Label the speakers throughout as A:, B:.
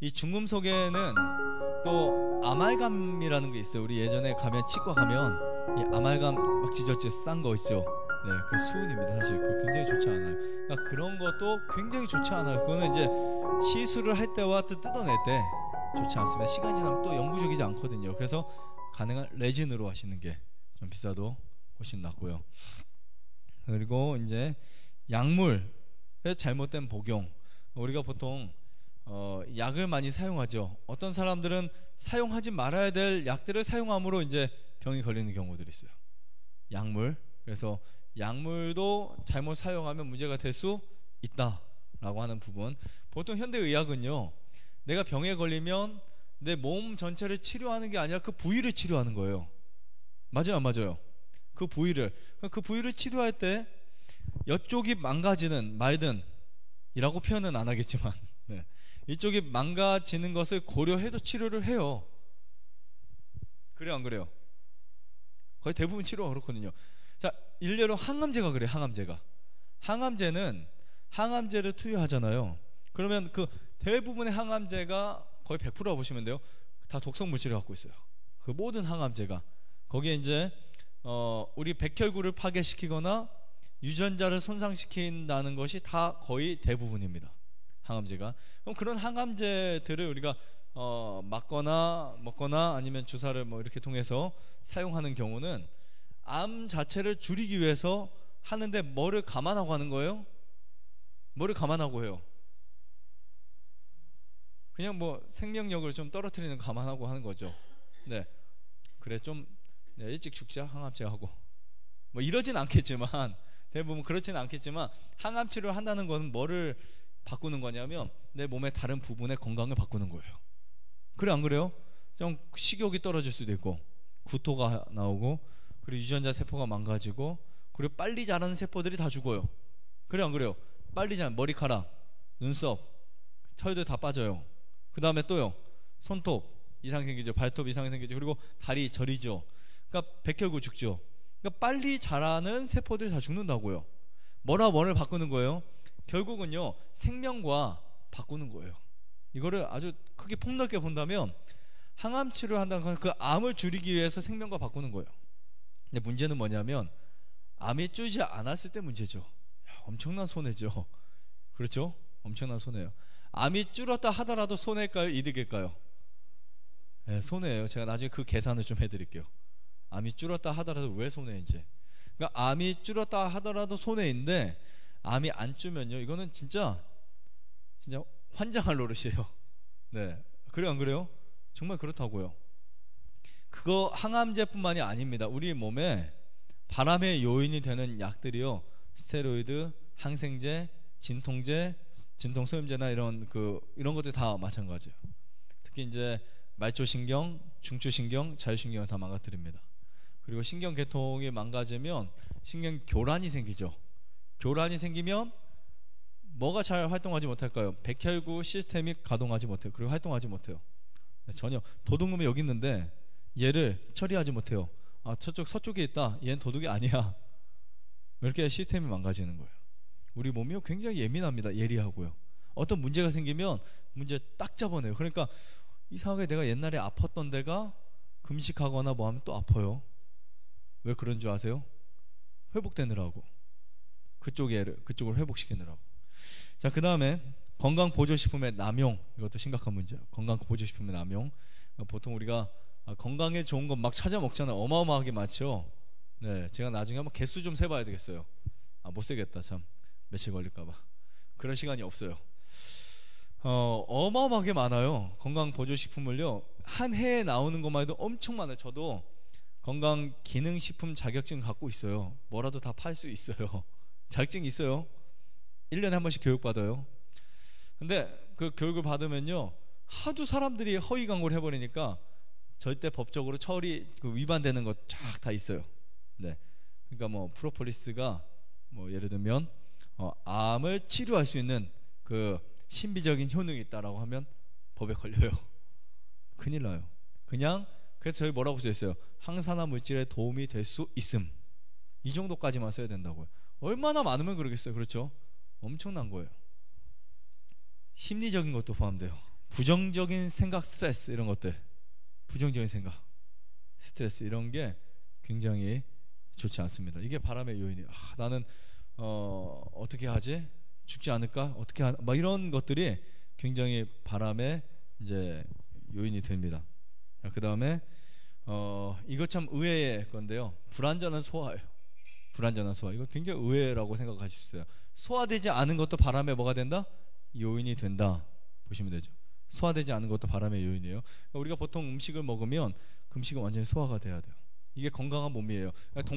A: 이 중금속에는 또 아말감이라는 게 있어요. 우리 예전에 가면 치과 가면 이 아말감 막 지저지 싼 거 있죠. 네, 그 수은입니다. 사실 그 굉장히 좋지 않아요. 그러니까 그런 것도 굉장히 좋지 않아요. 그거는 이제 시술을 할 때와 또 뜯어낼 때 좋지 않습니다. 시간이 지나면 또 영구적이지 않거든요. 그래서 가능한 레진으로 하시는 게 좀 비싸도 훨씬 낫고요. 그리고 이제 약물의 잘못된 복용. 우리가 보통 약을 많이 사용하죠. 어떤 사람들은 사용하지 말아야 될 약들을 사용함으로 이제 병이 걸리는 경우들이 있어요. 약물. 그래서 약물도 잘못 사용하면 문제가 될 수 있다라고 하는 부분. 보통 현대의학은요, 내가 병에 걸리면 내 몸 전체를 치료하는 게 아니라 그 부위를 치료하는 거예요. 맞아요, 안 맞아요? 그 부위를 치료할 때 이쪽이 망가지는 말든 이라고 표현은 안 하겠지만 네, 이쪽이 망가지는 것을 고려해도 치료를 해요. 그래요, 안 그래요? 거의 대부분 치료가 그렇거든요. 자, 일례로 항암제가 그래요. 항암제는 항암제를 투여하잖아요. 그러면 그 대부분의 항암제가 거의 100%라고 보시면 돼요. 다 독성 물질을 갖고 있어요. 그 모든 항암제가 거기에 이제 우리 백혈구를 파괴시키거나 유전자를 손상시킨다는 것이 다 거의 대부분입니다. 항암제가. 그럼 그런 항암제들을 우리가 맞거나 먹거나 아니면 주사를 뭐 이렇게 통해서 사용하는 경우는 암 자체를 줄이기 위해서 하는데 뭐를 감안하고 하는 거예요? 뭐를 감안하고 해요? 그냥 뭐 생명력을 좀 떨어뜨리는 감안하고 하는 거죠. 네, 그래 좀 네, 일찍 죽자 항암제 하고 뭐 이러진 않겠지만 대부분 그렇지는 않겠지만 항암 치료를 한다는 것은 뭐를 바꾸는 거냐면 내 몸의 다른 부분의 건강을 바꾸는 거예요. 그래 안 그래요? 좀 식욕이 떨어질 수도 있고 구토가 나오고 그리고 유전자 세포가 망가지고 그리고 빨리 자라는 세포들이 다 죽어요. 그래 안 그래요? 빨리 자란 머리카락, 눈썹, 털들 다 빠져요. 그 다음에 또요, 손톱 이상 생기죠. 발톱 이상 생기죠. 그리고 다리 저리죠. 그러니까 백혈구 죽죠. 그러니까 빨리 자라는 세포들이 다 죽는다고요. 뭐를 바꾸는 거예요? 결국은요, 생명과 바꾸는 거예요. 이거를 아주 크게 폭넓게 본다면 항암 치료를 한다는 건 그 암을 줄이기 위해서 생명과 바꾸는 거예요. 근데 문제는 뭐냐면 암이 줄지 않았을 때 문제죠. 야, 엄청난 손해죠. 그렇죠? 엄청난 손해예요. 암이 줄었다 하더라도 손해일까요? 이득일까요? 네, 손해예요. 제가 나중에 그 계산을 좀 해드릴게요. 암이 줄었다 하더라도 왜 손해인지. 그러니까 암이 줄었다 하더라도 손해인데 암이 안 줄면요, 이거는 진짜 환장할 노릇이에요. 네, 그래요, 안 그래요? 정말 그렇다고요. 그거 항암제뿐만이 아닙니다. 우리 몸에 바람의 요인이 되는 약들이요, 스테로이드, 항생제, 진통제, 진통소염제나 이런 것들 다 마찬가지예요. 특히 이제 말초신경, 중추신경, 자율신경을 다 망가뜨립니다. 그리고 신경계통이 망가지면 신경교란이 생기죠. 교란이 생기면 뭐가 잘 활동하지 못할까요? 백혈구 시스템이 가동하지 못해요. 그리고 활동하지 못해요. 전혀. 도둑놈이 여기 있는데 얘를 처리하지 못해요. 아, 서쪽에 있다. 얘는 도둑이 아니야. 이렇게 시스템이 망가지는 거예요. 우리 몸이 굉장히 예민합니다. 예리하고요. 어떤 문제가 생기면 문제 딱 잡아내요. 그러니까 이상하게 내가 옛날에 아팠던 데가 금식하거나 뭐 하면 또 아파요. 왜 그런 줄 아세요? 회복되느라고. 그쪽을 회복시키느라고. 자, 그 다음에 건강보조식품의 남용. 이것도 심각한 문제예요. 건강보조식품의 남용. 보통 우리가 건강에 좋은 것 막 찾아 먹잖아요. 어마어마하게 많죠. 네, 제가 나중에 한번 개수 좀 세봐야 되겠어요. 못 세겠다 참. 며칠 걸릴까봐. 그런 시간이 없어요. 어마어마하게 많아요. 건강보조식품을요, 한 해에 나오는 것만 해도 엄청 많아요. 저도 건강기능식품 자격증 갖고 있어요. 뭐라도 다 팔 수 있어요. 자격증이 있어요. 1년에 한 번씩 교육받아요. 근데 그 교육을 받으면요, 하도 사람들이 허위 광고를 해버리니까 절대 법적으로 위반되는 것 쫙 다 있어요. 네, 그러니까 뭐 프로폴리스가 뭐 예를 들면 암을 치료할 수 있는 그 신비적인 효능이 있다라고 하면 법에 걸려요. 큰일 나요. 그래서 저희 뭐라고 써있어요? 항산화 물질에 도움이 될 수 있음. 이 정도까지만 써야 된다고요. 얼마나 많으면 그러겠어요. 그렇죠? 엄청난 거예요. 심리적인 것도 포함돼요. 부정적인 생각, 스트레스 이런 것들, 부정적인 생각, 스트레스 이런 게 굉장히 좋지 않습니다. 이게 바람의 요인이에요. 나는 어떻게 하지? 죽지 않을까? 어떻게 막 이런 것들이 굉장히 바람의 이제 요인이 됩니다. 그 다음에 이거 참 의외의 건데요. 불완전한 소화예요. 불완전한 소화. 이거 굉장히 의외라고 생각하실 수 있어요. 소화되지 않은 것도 바람에 뭐가 된다? 요인이 된다. 보시면 되죠. 소화되지 않은 것도 바람의 요인이에요. 그러니까 우리가 보통 음식을 먹으면 그 음식은 완전히 소화가 돼야 돼요. 이게 건강한 몸이에요. 그러니까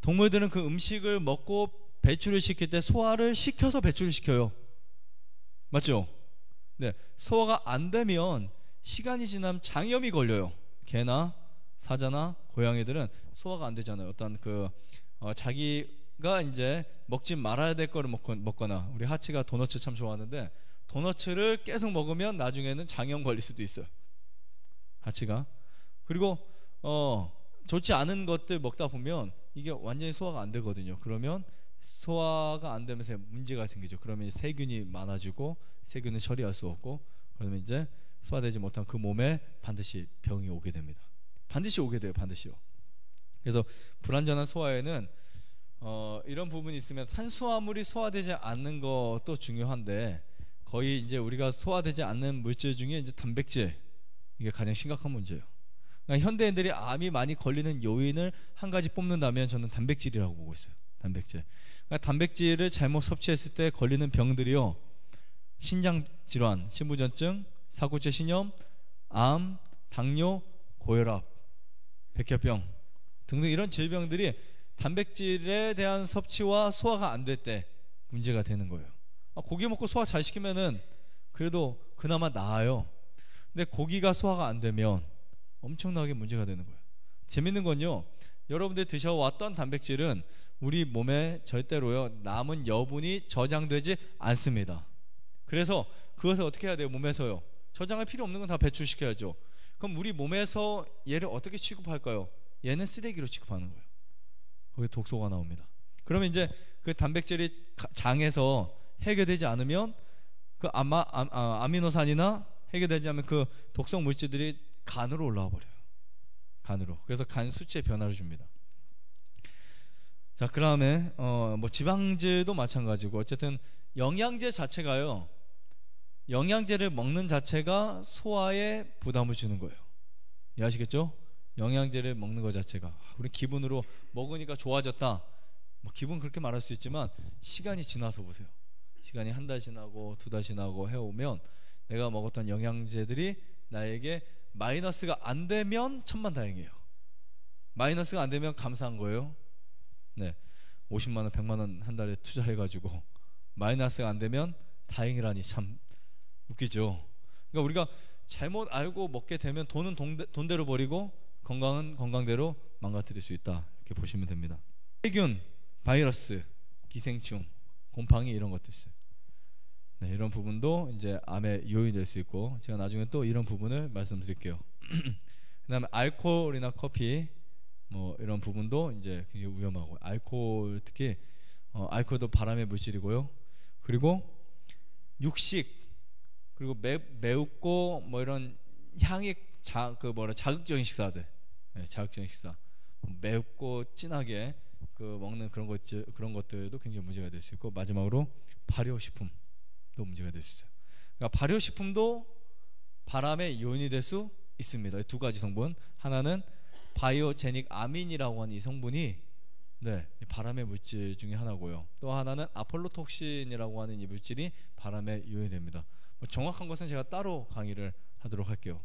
A: 동물들은 그 음식을 먹고 배출을 시킬 때 소화를 시켜서 배출을 시켜요. 맞죠? 네, 소화가 안 되면 시간이 지나면 장염이 걸려요. 개나 사자나 고양이들은 소화가 안 되잖아요. 어떤 자기가 이제 먹지 말아야 될 거를 먹거나, 우리 하치가 도너츠 참 좋아하는데 도너츠를 계속 먹으면 나중에는 장염 걸릴 수도 있어요. 하치가. 그리고 좋지 않은 것들 먹다 보면 이게 완전히 소화가 안 되거든요. 그러면 소화가 안 되면서 문제가 생기죠. 그러면 세균이 많아지고 세균을 처리할 수 없고, 그러면 이제 소화되지 못한 그 몸에 반드시 병이 오게 됩니다. 반드시 오게 돼요. 반드시요. 그래서 불완전한 소화에는 이런 부분이 있으면 탄수화물이 소화되지 않는 것도 중요한데, 거의 이제 우리가 소화되지 않는 물질 중에 이제 단백질, 이게 가장 심각한 문제예요. 그러니까 현대인들이 암이 많이 걸리는 요인을 한 가지 뽑는다면 저는 단백질이라고 보고 있어요. 단백질. 그러니까 단백질을 잘못 섭취했을 때 걸리는 병들이요, 신장 질환, 심부전증, 사구체 신염, 암, 당뇨, 고혈압, 백혈병 등등 이런 질병들이 단백질에 대한 섭취와 소화가 안 될 때 문제가 되는 거예요. 고기 먹고 소화 잘 시키면은 그래도 그나마 나아요. 근데 고기가 소화가 안 되면 엄청나게 문제가 되는 거예요. 재밌는 건요, 여러분들이 드셔왔던 단백질은 우리 몸에 절대로요 남은 여분이 저장되지 않습니다. 그래서 그것을 어떻게 해야 돼요? 몸에서요, 저장할 필요 없는 건 다 배출시켜야죠. 그럼 우리 몸에서 얘를 어떻게 취급할까요? 얘는 쓰레기로 취급하는 거예요. 거기에 독소가 나옵니다. 그러면 이제 그 단백질이 장에서 해결되지 않으면 그 아미노산이나 해결되지 않으면 그 독성 물질들이 간으로 올라와 버려요. 간으로. 그래서 간 수치에 변화를 줍니다. 자, 그 다음에 뭐 지방질도 마찬가지고, 어쨌든 영양제 자체가요, 영양제를 먹는 자체가 소화에 부담을 주는 거예요. 이해하시겠죠? 영양제를 먹는 것 자체가, 우리 기분으로 먹으니까 좋아졌다, 뭐 기분 그렇게 말할 수 있지만 시간이 지나서 보세요. 시간이 한 달 지나고 두 달 지나고 해오면 내가 먹었던 영양제들이 나에게 마이너스가 안 되면 천만다행이에요. 마이너스가 안 되면 감사한 거예요. 네, 50만 원, 100만 원 한 달에 투자해가지고 마이너스가 안 되면 다행이라니 참 웃기죠. 그러니까 우리가 잘못 알고 먹게 되면 돈은 돈대로 버리고 건강은 건강대로 망가뜨릴 수 있다, 이렇게 보시면 됩니다. 세균, 바이러스, 기생충, 곰팡이 이런 것도 있어요. 네, 이런 부분도 이제 암의 요인이 될 수 있고, 제가 나중에 또 이런 부분을 말씀드릴게요. 그 다음에 알코올이나 커피 뭐 이런 부분도 이제 굉장히 위험하고, 알코올 특히 알코올도 바람의 물질이고요. 그리고 육식, 그리고 매웁고 뭐 이런 향이 자극적인 식사들, 네, 자극적인 식사, 매웁고 진하게 먹는 그런 것들도 굉장히 문제가 될 수 있고, 마지막으로 발효식품도 문제가 될 수 있어요. 그러니까 발효식품도 바람의 요인이 될 수 있습니다. 두 가지 성분, 하나는 바이오제닉 아민이라고 하는 이 성분이 바람의 물질 중에 하나고요. 또 하나는 아폴로톡신이라고 하는 이 물질이 바람의 요인이 됩니다. 정확한 것은 제가 따로 강의를 하도록 할게요.